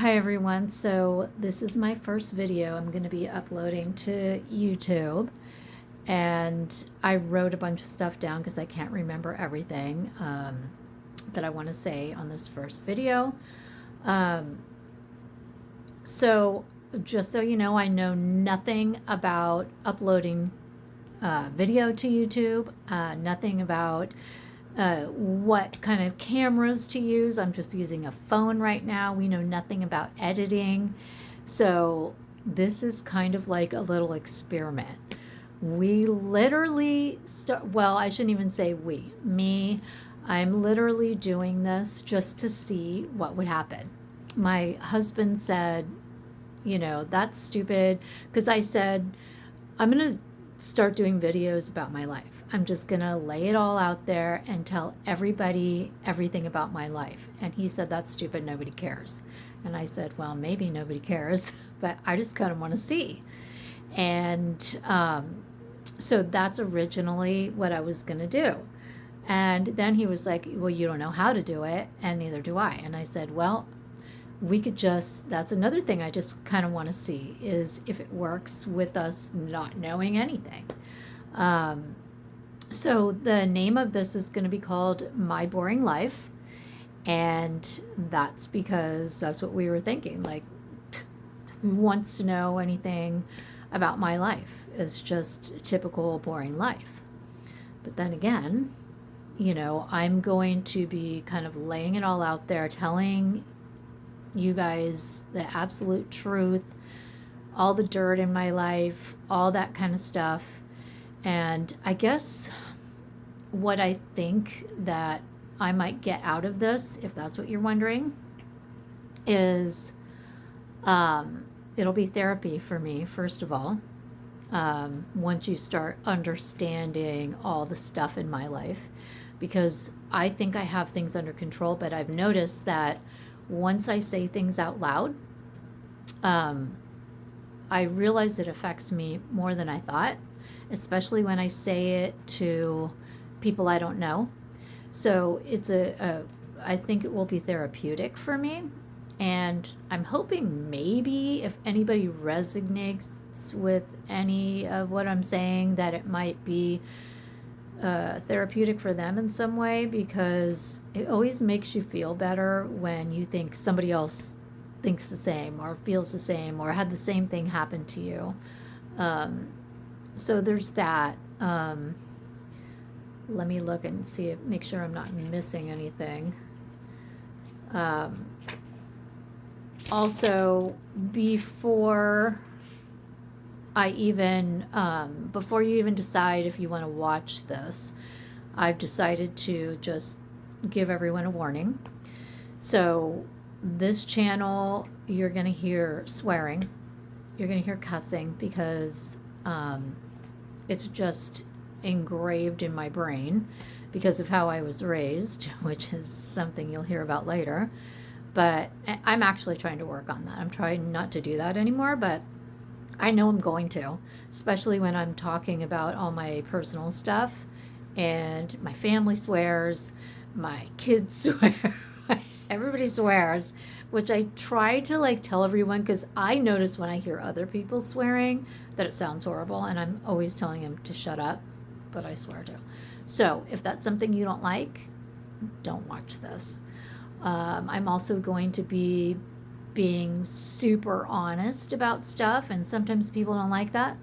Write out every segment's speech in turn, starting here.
Hi everyone, so this is my first video I'm going to be uploading to YouTube, and I wrote a bunch of stuff down because I can't remember everything that I want to say on this first video. Um, so just so you know, I know nothing about uploading video to YouTube, nothing about what kind of cameras to use. I'm just using a phone right now. We know nothing about editing. So this is kind of like a little experiment. We literally well, I shouldn't even say we, me. I'm literally doing this just to see what would happen. My husband said, that's stupid, because I said, I'm going to start doing videos about my life. I'm just going to lay it all out there and tell everybody everything about my life. And he said, that's stupid. Nobody cares. And I said, well, maybe nobody cares, but I just kind of want to see. And so that's originally what I was going to do. And then he was like, well, you don't know how to do it, and neither do I. And I said, well, that's another thing I just kind of want to see, is if it works with us not knowing anything. So the name of this is going to be called My Boring Life. And that's because that's what we were thinking. Like, who wants to know anything about my life? It's just a typical boring life. But then again, I'm going to be kind of laying it all out there, telling you guys the absolute truth, all the dirt in my life, all that kind of stuff. And I guess what I think that I might get out of this, if that's what you're wondering, is it'll be therapy for me, first of all. Once you start understanding all the stuff in my life, because I think I have things under control, but I've noticed that once I say things out loud, I realize it affects me more than I thought, especially when I say it to people I don't know. So it's I think it will be therapeutic for me. And I'm hoping maybe if anybody resonates with any of what I'm saying, that it might be therapeutic for them in some way, because it always makes you feel better when you think somebody else thinks the same or feels the same or had the same thing happen to you. So there's that. Let me look and make sure I'm not missing anything. Also, before you even decide if you want to watch this, I've decided to just give everyone a warning. So this channel, you're going to hear swearing, you're going to hear cussing, because it's just engraved in my brain because of how I was raised, which is something you'll hear about later. But I'm actually trying to work on that. I'm trying not to do that anymore, but I know I'm going to, especially when I'm talking about all my personal stuff. And my family swears, my kids swear, everybody swears, which I try to tell everyone, because I notice when I hear other people swearing that it sounds horrible, and I'm always telling them to shut up, but I swear to. So if that's something you don't like, don't watch this. I'm also going to be being super honest about stuff, and sometimes people don't like that.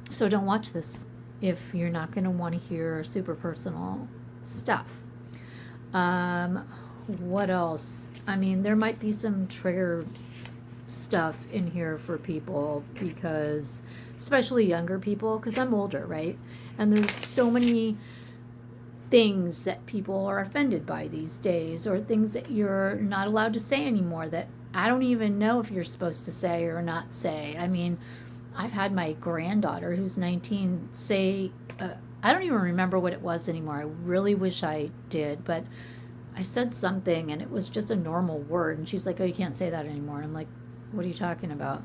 So don't watch this if you're not going to want to hear super personal stuff. What else? I mean, there might be some trigger stuff in here for people, because especially younger people, because I'm older, right? And there's so many things that people are offended by these days, or things that you're not allowed to say anymore that I don't even know if you're supposed to say or not say. I mean, I've had my granddaughter, who's 19, say, I don't even remember what it was anymore. I really wish I did, but I said something and it was just a normal word, and she's like, oh, you can't say that anymore. And I'm like, what are you talking about?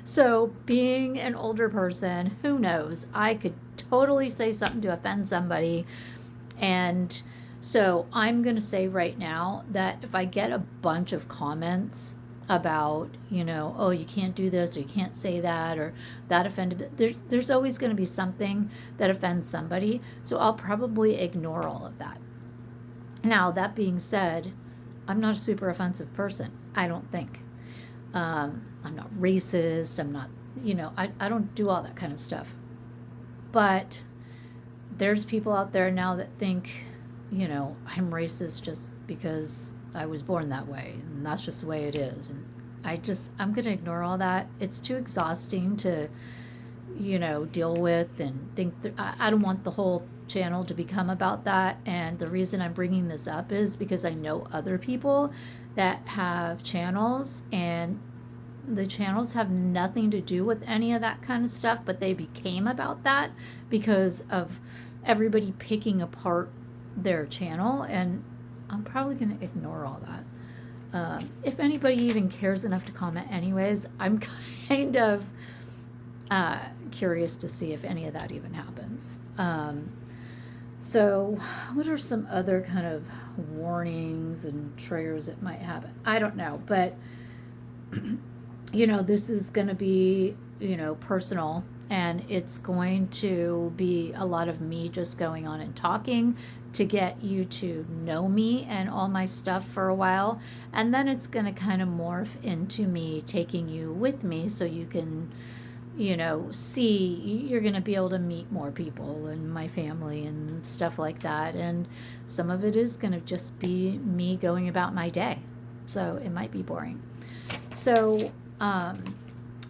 So being an older person, who knows? I could totally say something to offend somebody, and So I'm going to say right now that if I get a bunch of comments about, oh, you can't do this or you can't say that or that offended, there's always going to be something that offends somebody. So I'll probably ignore all of that. Now, that being said, I'm not a super offensive person, I don't think. I'm not racist. I'm not, I don't do all that kind of stuff. But there's people out there now that think, I'm racist just because I was born that way, and that's just the way it is. And I'm going to ignore all that. It's too exhausting to, deal with and think. I don't want the whole channel to become about that. And the reason I'm bringing this up is because I know other people that have channels, and the channels have nothing to do with any of that kind of stuff, but they became about that because of everybody picking apart their channel, and I'm probably going to ignore all that. If anybody even cares enough to comment anyways, I'm kind of curious to see if any of that even happens. So what are some other kind of warnings and triggers that might happen? I don't know, but this is going to be, personal, and it's going to be a lot of me just going on and talking to get you to know me and all my stuff for a while. And then it's going to kind of morph into me taking you with me so you can, see, you're going to be able to meet more people and my family and stuff like that. And some of it is going to just be me going about my day. So it might be boring. So,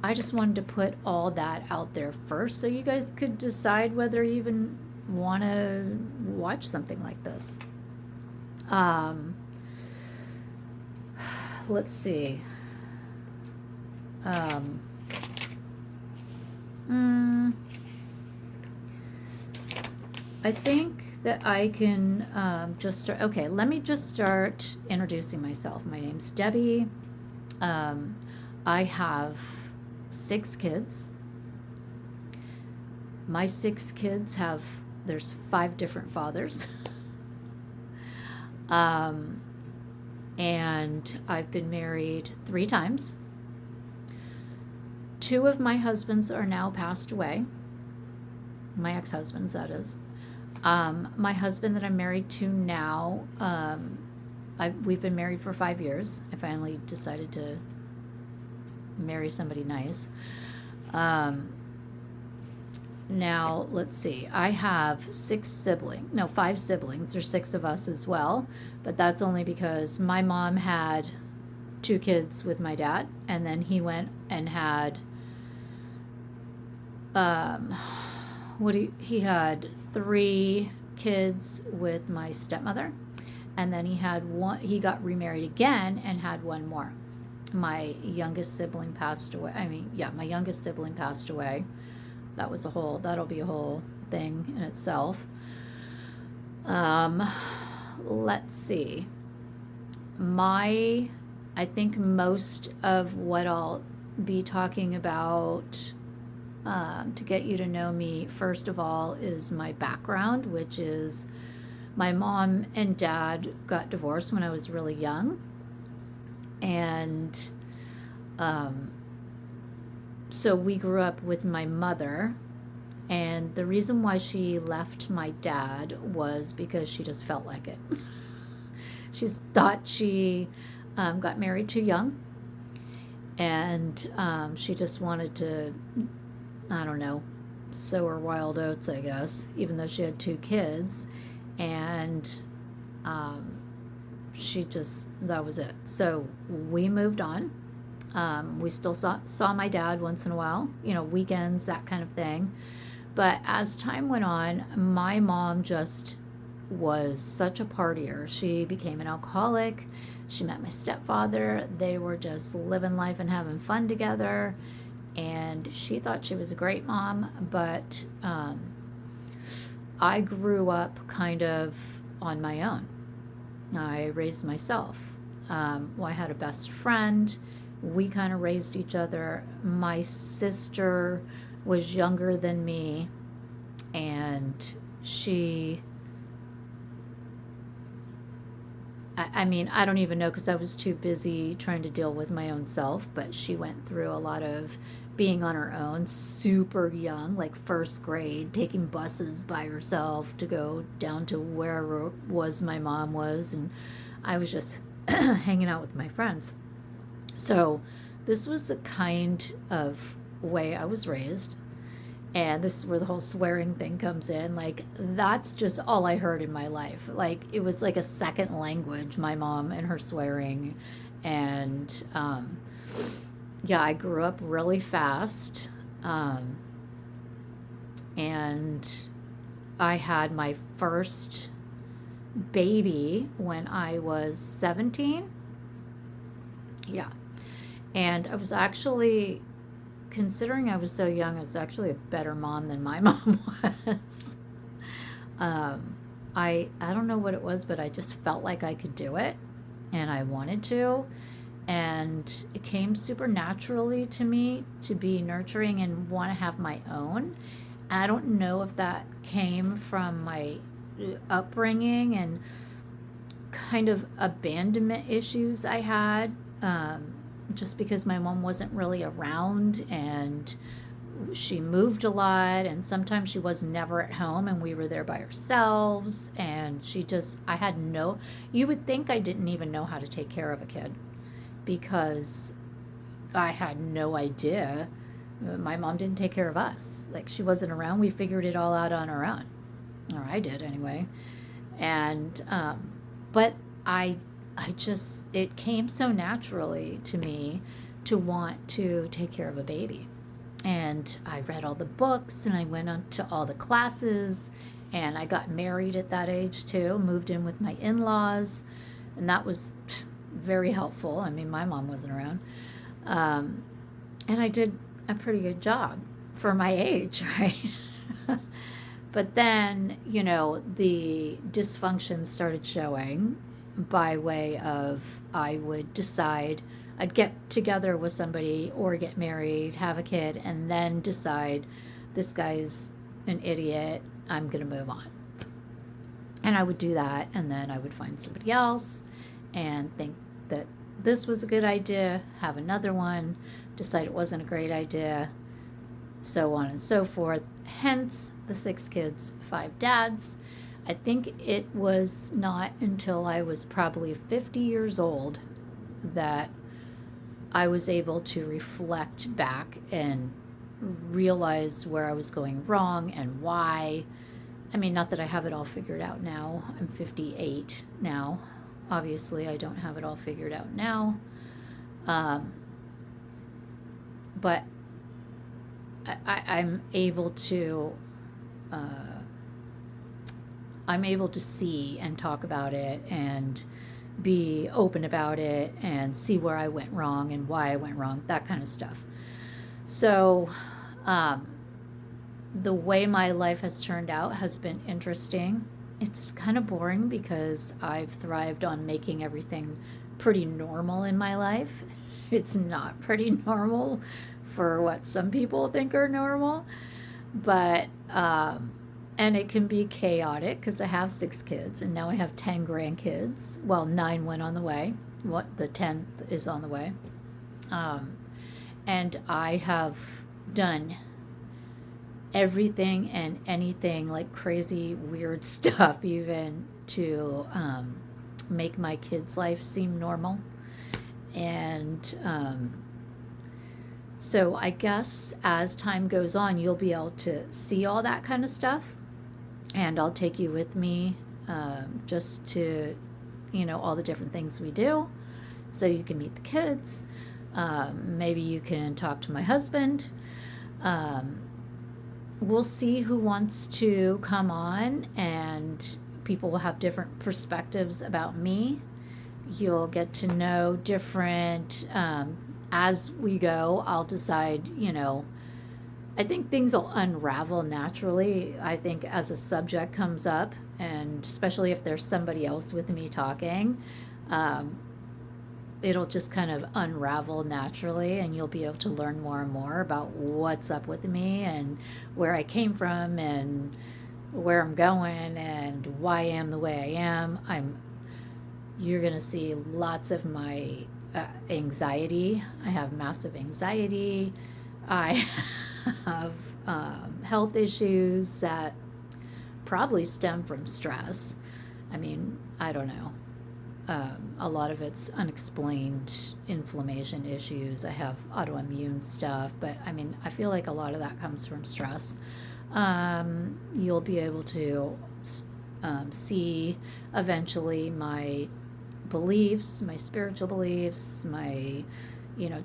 I just wanted to put all that out there first so you guys could decide whether you even want to watch something like this. Let's see. I think that I can just start. Okay, let me just start introducing myself. My name's Debbie. I have 6 kids. My 6 kids there's 5 different fathers. And I've been married 3 times. 2 of my husbands are now passed away. My ex-husbands, that is. My husband that I'm married to now, we've been married for 5 years. I finally decided to marry somebody nice. Now, let's see. I have 5 siblings. There's 6 of us as well. But that's only because my mom had 2 kids with my dad, and then he went and had, he had 3 kids with my stepmother, and then he got remarried again and had 1 more. My youngest sibling passed away. My youngest sibling passed away. That'll be a whole thing in itself. Let's see. I think most of what I'll be talking about to get you to know me, first of all, is my background, which is my mom and dad got divorced when I was really young. And so we grew up with my mother, and the reason why she left my dad was because she just felt like it. She thought she got married too young, and she just wanted to, I don't know, sow her wild oats, I guess, even though she had 2 kids, and that was it. So we moved on. We still saw my dad once in a while, weekends, that kind of thing. But as time went on, my mom just was such a partier. She became an alcoholic. She met my stepfather. They were just living life and having fun together. And she thought she was a great mom, but I grew up kind of on my own. I raised myself. I had a best friend. We kind of raised each other. My sister was younger than me, and she I mean, I don't even know because I was too busy trying to deal with my own self, but she went through a lot of being on her own, super young, like first grade, taking buses by herself to go down to wherever it was my mom was, and I was just hanging out with my friends. So, this was the kind of way I was raised. And this is where the whole swearing thing comes in. Like, that's just all I heard in my life. Like, it was like a second language, my mom and her swearing. And yeah, I grew up really fast. Um, and I had my first baby when I was 17. Yeah. And I was actually, considering I was so young, I was actually a better mom than my mom was. Um, I don't know what it was, but I just felt like I could do it, and I wanted to, and it came super naturally to me to be nurturing and want to have my own. I don't know if that came from my upbringing and kind of abandonment issues I had, just because my mom wasn't really around and she moved a lot, and sometimes she was never at home and we were there by ourselves, and she just, I had no, you would think I didn't even know how to take care of a kid because I had no idea. My mom didn't take care of us. Like, she wasn't around. We figured it all out on our own, or I did anyway. And but I I just, it came so naturally to me to want to take care of a baby. And I read all the books and I went on to all the classes, and I got married at that age too, moved in with my in-laws, and that was very helpful. I mean, my mom wasn't around. Um, and I did a pretty good job for my age, right? But then, the dysfunction started showing by way of I would decide I'd get together with somebody or get married, have a kid, and then decide this guy's an idiot, I'm going to move on. And I would do that, and then I would find somebody else and think that this was a good idea, have another one, decide it wasn't a great idea, so on and so forth. Hence the 6 kids, 5 dads. I think it was not until I was probably 50 years old that I was able to reflect back and realize where I was going wrong and why. I mean, not that I have it all figured out now. I'm 58 now. Obviously, I don't have it all figured out now. Um, but I'm able to see and talk about it and be open about it and see where I went wrong and why I went wrong, that kind of stuff. So, the way my life has turned out has been interesting. It's kind of boring because I've thrived on making everything pretty normal in my life. It's not pretty normal for what some people think are normal, but and it can be chaotic because I have 6 kids and now I have 10 grandkids. Well, 9 went on the way. What, the 10th is on the way. And I have done everything and anything, like crazy weird stuff, even to make my kids' life seem normal. And so I guess as time goes on, you'll be able to see all that kind of stuff, and I'll take you with me, just to, all the different things we do, so you can meet the kids. Maybe you can talk to my husband. We'll see who wants to come on, and people will have different perspectives about me. You'll get to know different, as we go. I'll decide, I think things will unravel naturally. I think as a subject comes up, and especially if there's somebody else with me talking, it'll just kind of unravel naturally, and you'll be able to learn more and more about what's up with me and where I came from and where I'm going and why I am the way I am. You're going to see lots of my anxiety. I have massive anxiety. I have health issues that probably stem from stress. I mean, I don't know. A lot of it's unexplained inflammation issues. I have autoimmune stuff, but I mean, I feel like a lot of that comes from stress. You'll be able to see eventually my beliefs, my spiritual beliefs, my,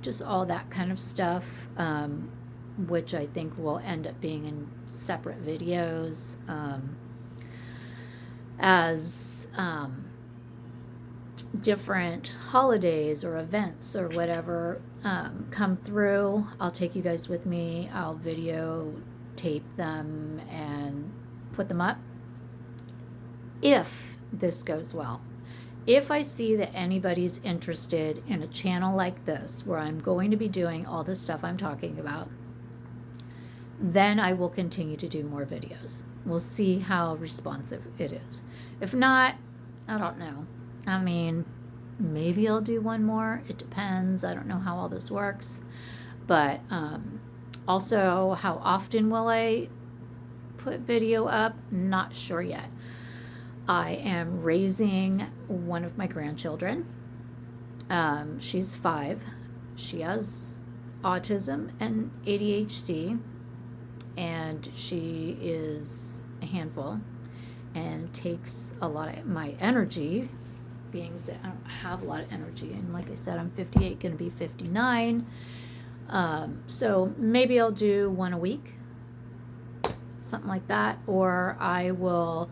just all that kind of stuff, which I think will end up being in separate videos as different holidays or events or whatever come through. I'll take you guys with me. I'll videotape them and put them up if this goes well. If I see that anybody's interested in a channel like this, where I'm going to be doing all the stuff I'm talking about, then I will continue to do more videos. We'll see how responsive it is. If not, I don't know. I mean, maybe I'll do one more. It depends. I don't know how all this works. But also, how often will I put video up? Not sure yet. I am raising one of my grandchildren. She's 5. She has autism and ADHD, and she is a handful and takes a lot of my energy, being that I don't have a lot of energy. And like I said, I'm 58, going to be 59. So maybe I'll do one a week, something like that, or I will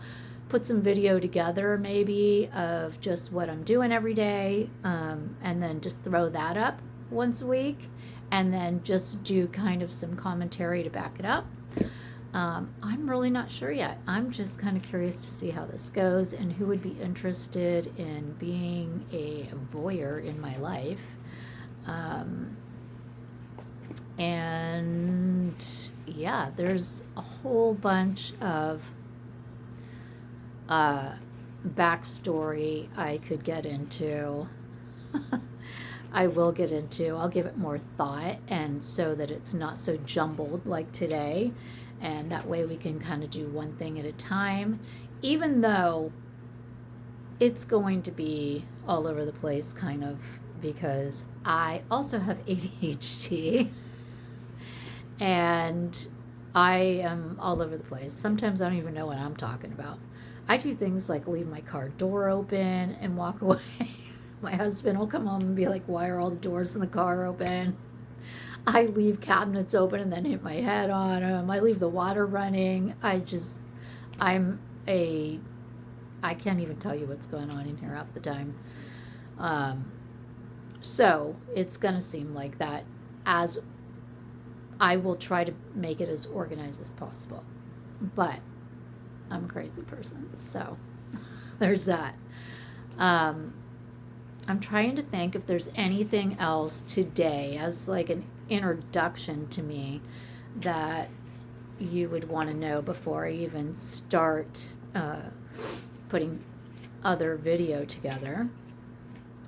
put some video together maybe of just what I'm doing every day, and then just throw that up once a week, and then just do kind of some commentary to back it up. I'm really not sure yet. I'm just kind of curious to see how this goes and who would be interested in being a voyeur in my life. And yeah, there's a whole bunch of backstory I could get into. I will get into. I'll give it more thought, and so that it's not so jumbled like today, and that way we can kind of do one thing at a time, even though it's going to be all over the place, kind of, because I also have ADHD and I am all over the place. Sometimes I don't even know what I'm talking about. I do things like leave my car door open and walk away. My husband will come home and be like, why are all the doors in the car open? I leave cabinets open and then hit my head on them. I leave the water running. I can't even tell you what's going on in here half the time. So it's going to seem like that, as I will try to make it as organized as possible. But I'm a crazy person, so there's that. I'm trying to think if there's anything else today as like an introduction to me that you would want to know before I even start putting other video together.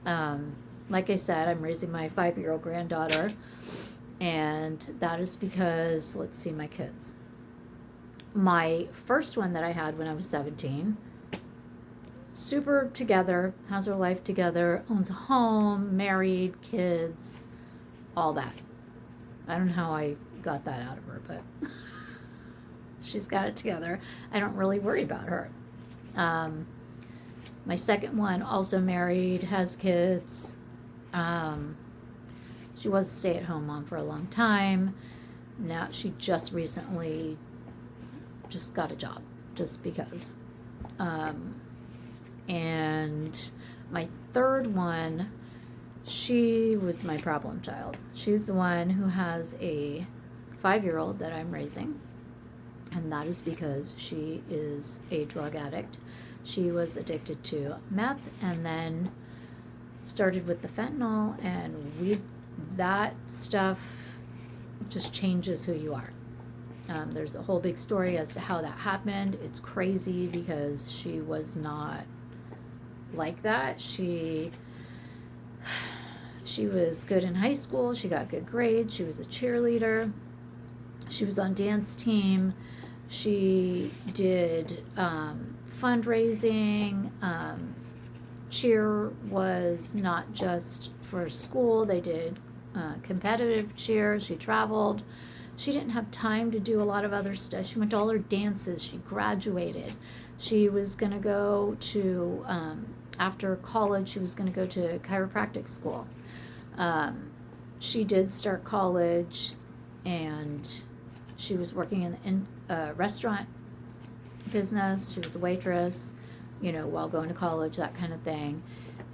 Like I said, I'm raising my 5-year-old granddaughter, and that is because, let's see, my kids. My first one that I had when I was 17, super together, has her life together, owns a home, married, kids, all that. I don't know how I got that out of her, but she's got it together. I don't really worry about her. My second one, also married, has kids. She was a stay-at-home mom for a long time. Now she just recently just got a job, just because. And my third one, she was my problem child. She's the one who has a 5-year-old that I'm raising, and that is because she is a drug addict. She was addicted to meth and then started with the fentanyl, and that stuff just changes who you are. There's a whole big story as to how that happened. It's crazy because she was not like that. She was good in high school. She got good grades. She was a cheerleader. She was on dance team. She did fundraising. Cheer was not just for school. They did competitive cheer. She traveled. She didn't have time to do a lot of other stuff. She went to all her dances. She graduated. She was going to go to, after college, she was going to go to chiropractic school. She did start college, and she was working in restaurant business. She was a waitress, while going to college, that kind of thing.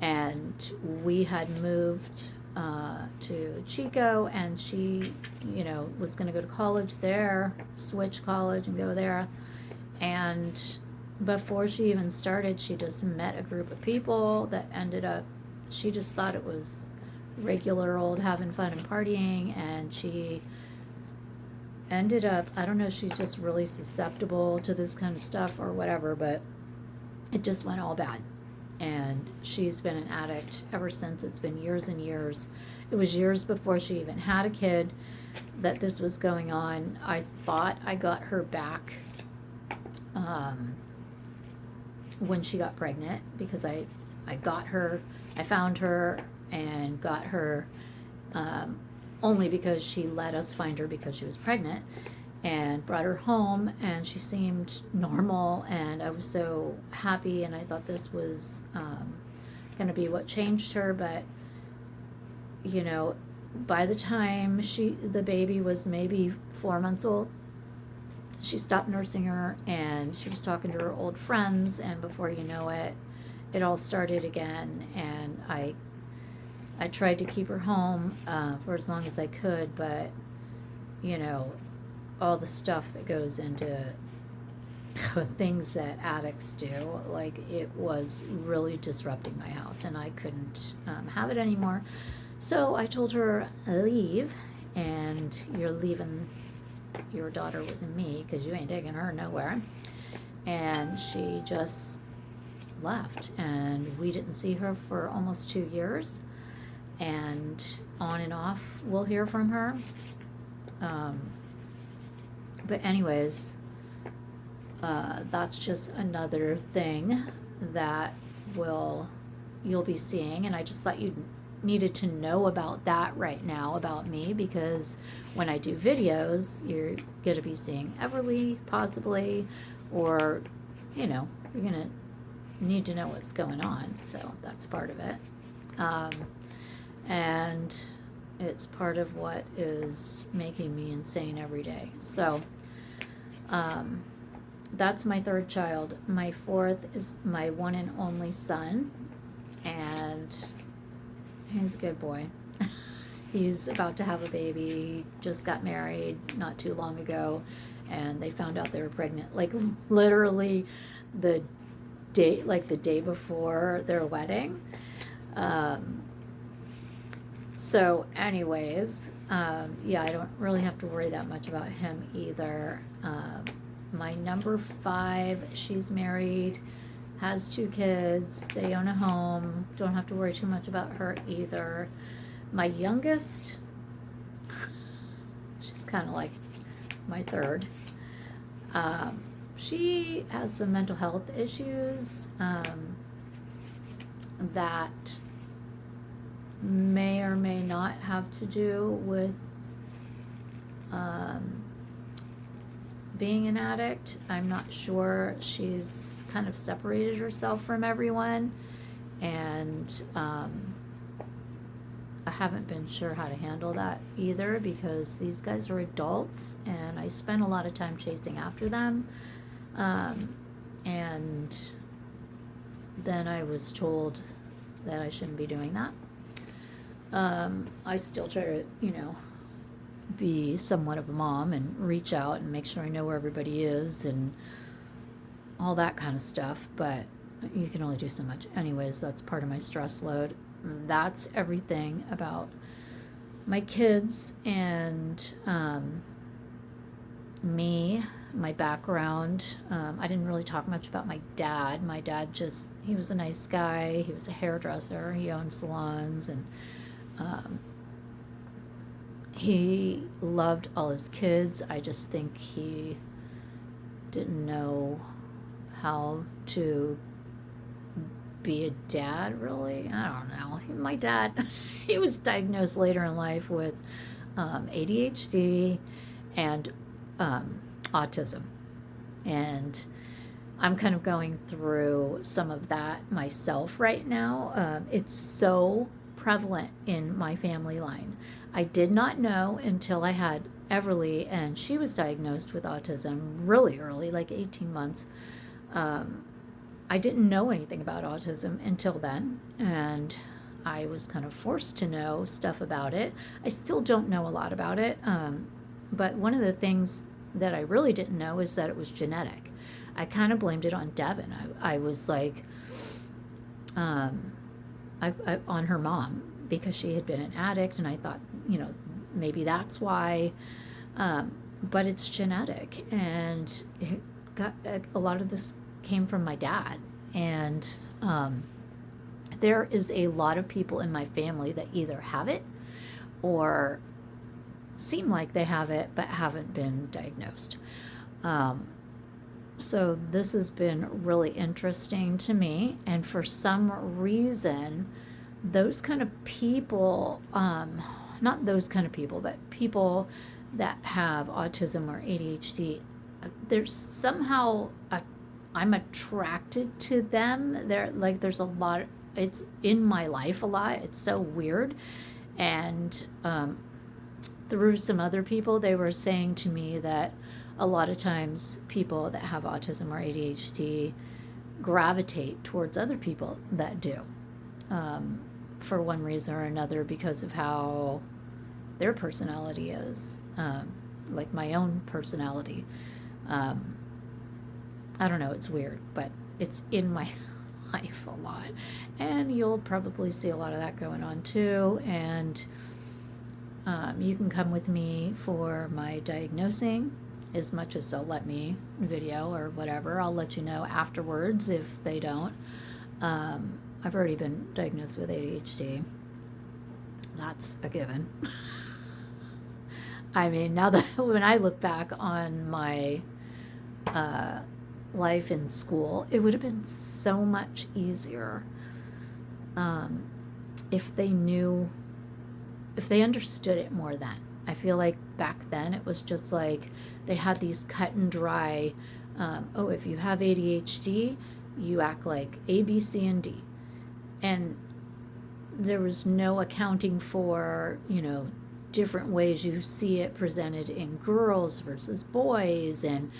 And we had moved to Chico, and she, was going to go to college there, switch college and go there. And before she even started, she just met a group of people that ended up, she just thought it was regular old having fun and partying, and she ended up, I don't know, she's just really susceptible to this kind of stuff or whatever, but it just went all bad. And she's been an addict ever since. It's been years and years. It was years before she even had a kid that this was going on. I thought I got her back when she got pregnant, because I got her, I found her and got her only because she let us find her because she was pregnant, and brought her home, and she seemed normal, and I was so happy, and I thought this was going to be what changed her. But by the time the baby was maybe 4 months old, she stopped nursing her, and she was talking to her old friends, and before you know it, it all started again. And I tried to keep her home for as long as I could, but all the stuff that goes into things that addicts do, like, it was really disrupting my house, and I couldn't have it anymore. So I told her, leave, and you're leaving your daughter with me, because you ain't taking her nowhere. And she just left, and we didn't see her for almost 2 years, and on and off we'll hear from her. But anyways, that's just another thing that you'll be seeing, and I just thought you needed to know about that right now about me, because when I do videos, you're going to be seeing Everly possibly, or you're going to need to know what's going on, so that's part of it. And it's part of what is making me insane every day. So that's my third child. My fourth is my one and only son, and he's a good boy. He's about to have a baby, just got married not too long ago, and they found out they were pregnant, like literally the day before their wedding. So anyways, I don't really have to worry that much about him either. My number 5, she's married, has 2 kids, they own a home, don't have to worry too much about her either. My youngest, she's kind of like my third. She has some mental health issues that may or may not have to do with being an addict. I'm not sure. She's kind of separated herself from everyone, and I haven't been sure how to handle that either, because these guys are adults and I spend a lot of time chasing after them, and then I was told that I shouldn't be doing that. I still try to, be somewhat of a mom and reach out and make sure I know where everybody is and all that kind of stuff, but you can only do so much. Anyways, that's part of my stress load. That's everything about my kids and me my background. I didn't really talk much about my dad. My dad he was a nice guy. He was a hairdresser. He owned salons, and um, he loved all his kids. I just think he didn't know how to be a dad, really. I don't know. My dad, he was diagnosed later in life with ADHD and autism. And I'm kind of going through some of that myself right now. It's so prevalent in my family line. I did not know until I had Everly, and she was diagnosed with autism really early, like 18 months. I didn't know anything about autism until then, and I was kind of forced to know stuff about it. I still don't know a lot about it, but one of the things that I really didn't know is that it was genetic. I kind of blamed it on Devin. I was like, on her mom, because she had been an addict, and I thought, maybe that's why. But it's genetic, and a lot of this came from my dad. And there is a lot of people in my family that either have it or seem like they have it but haven't been diagnosed. So this has been really interesting to me, and for some reason, those kind of people, not those kind of people, but people that have autism or ADHD, there's somehow I'm attracted to them. There's a lot, it's in my life a lot. It's so weird. And through some other people, they were saying to me that a lot of times people that have autism or ADHD gravitate towards other people that do, for one reason or another, because of how their personality is, like my own personality. I don't know, it's weird, but it's in my life a lot. And you'll probably see a lot of that going on too. And you can come with me for my diagnosing, as much as they'll let me video or whatever. I'll let you know afterwards if they don't. I've already been diagnosed with ADHD. That's a given. I mean, now that when I look back on my life in school, it would have been so much easier if they understood it more then. I feel like back then it was just like they had these cut and dry, if you have ADHD, you act like A, B, C, and D. And there was no accounting for, different ways you see it presented in girls versus boys, and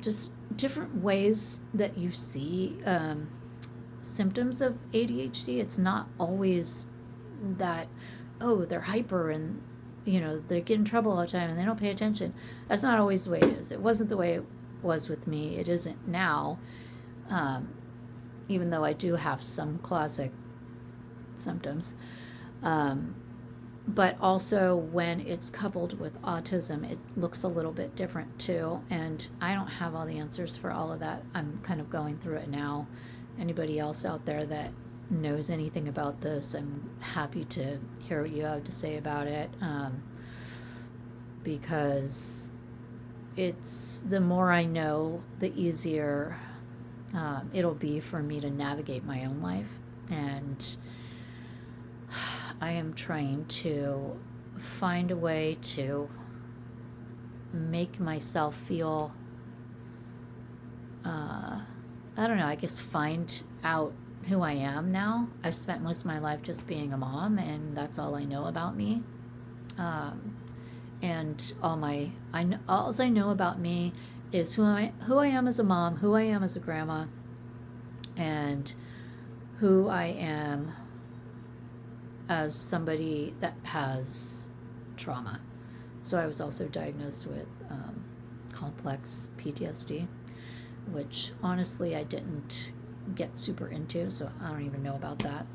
just different ways that you see symptoms of ADHD. It's not always that, they're hyper and, they get in trouble all the time and they don't pay attention. That's not always the way it is. It wasn't the way it was with me. It isn't now, even though I do have some classic symptoms. But also when it's coupled with autism, it looks a little bit different too. And I don't have all the answers for all of that. I'm kind of going through it now. Anybody else out there that knows anything about this, I'm happy to hear what you have to say about it. Because it's, the more I know, the easier it'll be for me to navigate my own life. And I am trying to find a way to make myself feel, I don't know, I guess find out who I am now. I've spent most of my life just being a mom, and that's all I know about me. And all I know about me is who I am as a mom, who I am as a grandma, and who I am as somebody that has trauma. So I was also diagnosed with complex PTSD, which honestly I didn't get super into, so I don't even know about that.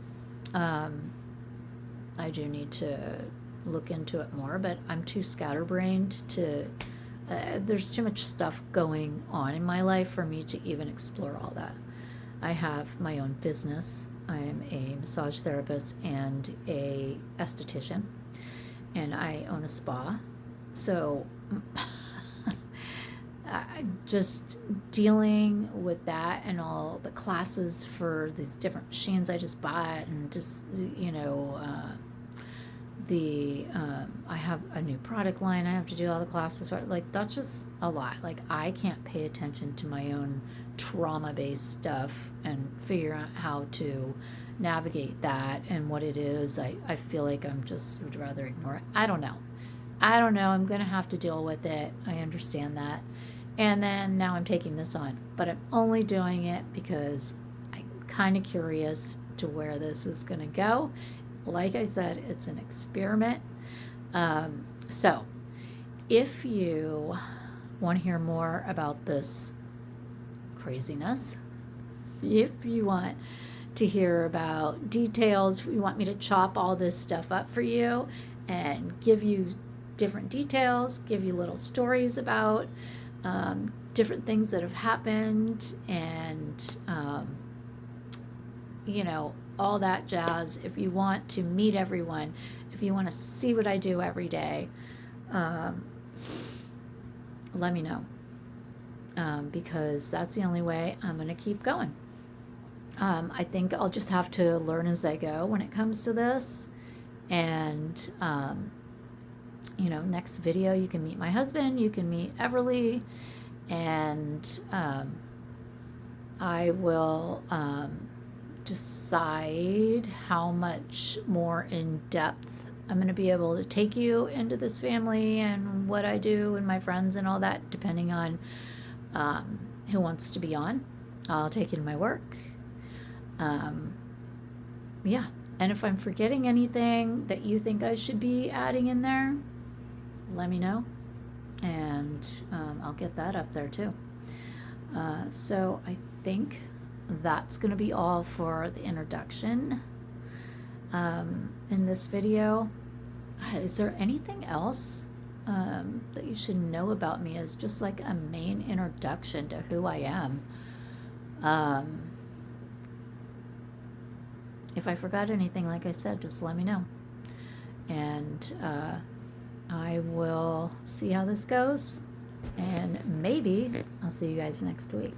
I do need to look into it more, but I'm too scatterbrained to there's too much stuff going on in my life for me to even explore all that. I have my own business. I'm a massage therapist and a esthetician, and I own a spa. So just dealing with that and all the classes for these different machines I just bought, and just, I have a new product line I have to do all the classes for. Like, that's just a lot. Like, I can't pay attention to my own trauma-based stuff and figure out how to navigate that and what it is. I feel like would rather ignore it. I don't know. I'm gonna have to deal with it. I understand that. And then now I'm taking this on, but I'm only doing it because I'm kind of curious to where this is gonna go. Like I said, it's an experiment. So if you want to hear more about this craziness, if you want to hear about details, if you want me to chop all this stuff up for you and give you different details, give you little stories about different things that have happened, and all that jazz. If you want to meet everyone, if you want to see what I do every day, let me know, because that's the only way I'm going to keep going. I think I'll just have to learn as I go when it comes to this. And, next video you can meet my husband, you can meet Everly, and I will decide how much more in depth I'm going to be able to take you into this family and what I do and my friends and all that, depending on who wants to be on. I'll take you to my work. Yeah. And if I'm forgetting anything that you think I should be adding in there, let me know. And I'll get that up there too. So I think that's going to be all for the introduction in this video. Is there anything else that you should know about me as just like a main introduction to who I am? If I forgot anything, like I said, just let me know. And I will see how this goes. And maybe I'll see you guys next week.